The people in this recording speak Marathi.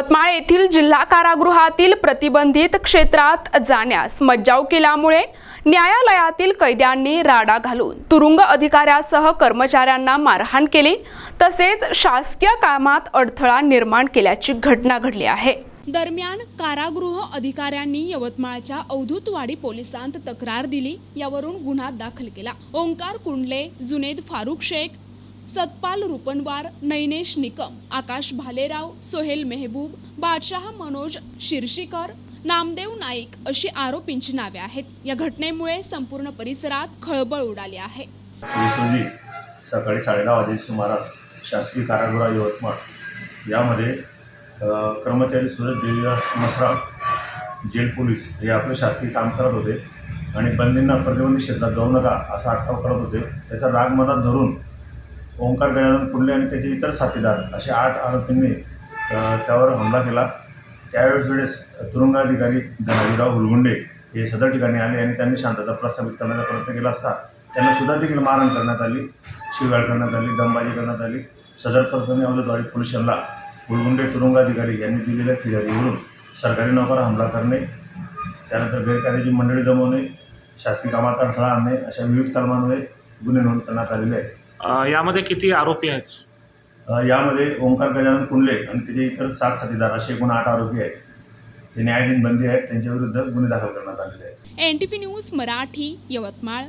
यवतमाळ येथील जिल्हा कारागृहातील प्रतिबंधित क्षेत्रात जाण्यास मज्जाव केल्यामुळे न्यायालयातील कैद्यांनी राडा घालून तुरुंग अधिकाऱ्यासह कर्मचाऱ्यांना मारहाण केली तसेच शासकीय कामात अडथळा निर्माण केल्याची घटना घडली आहे। दरम्यान कारागृह अधिकाऱ्यांनी यवतमाळच्या अवधूतवाडी पोलिसांत तक्रार दिली। यावरून गुन्हा दाखल केला। ओंकार कुंडले, जुनेद फारुख शेख, सतपाल रुपनवार, नैनेश निकम, आकाश भालेराव, सोहेल मेहबूब, बादशाह मनोज शिरशीकर, नामदेव नाईक अशी आरोपींची नावे आहेत। या घटनेमुळे संपूर्ण परिसरात खळबळ उडाली आहे। सकाळी 10:30 वाजेच्या सुमारास शासकीय कारागृह यवतमाळ यामध्ये कर्मचारी सूरज देवीदास मसराम जेल पोलीस हे आपले शासकीय काम करत होते आणि बंदींना प्रतिबंधित क्षेत्रात जाऊ नका असा अटकाव करत होते। त्याचा राग मनात धरून ओंकार गजानन कुंडले आणि त्याचे इतर साथीदार असे 8 आरोपींनी त्यावर हमला केला। त्यावेळेस तुरुंगाधिकारी धनाजीराव हुलगुंडे हे सदर ठिकाणी आले आणि त्यांनी शांतता प्रस्थापित करण्याचा प्रयत्न केला असता त्यांना सुद्धा देखील मारहाण करण्यात आली, शिवीगाळ करण्यात आली, दमबाजी करण्यात आली। सदर प्रकरणी अवधूतवाडी पोलीस स्टेशनला हुलगुंडे तुरुंगाधिकारी यांनी दिलेल्या फिर्यादीवरून सरकारी नोकर हमला करणे, त्यानंतर गैरकायदेशीर मंडळी जमवणे, शासकीय कामात अडथळा आणणे अशा विविध कलमांमध्ये गुन्हे नोंद करण्यात आलेले आहेत। यामध्ये किती आरोपी आहेत? यामध्ये ओंकार गजानन कुंडले आणि त्याचे इतर 7 साथीदार असे एकूण 8 आरोपी आहेत। ते न्यायाधीन बंदी आहेत, त्यांच्या विरुद्ध गुन्हे दाखल करण्यात आलेले आहेत। NTV news Marathi, Yavatmal.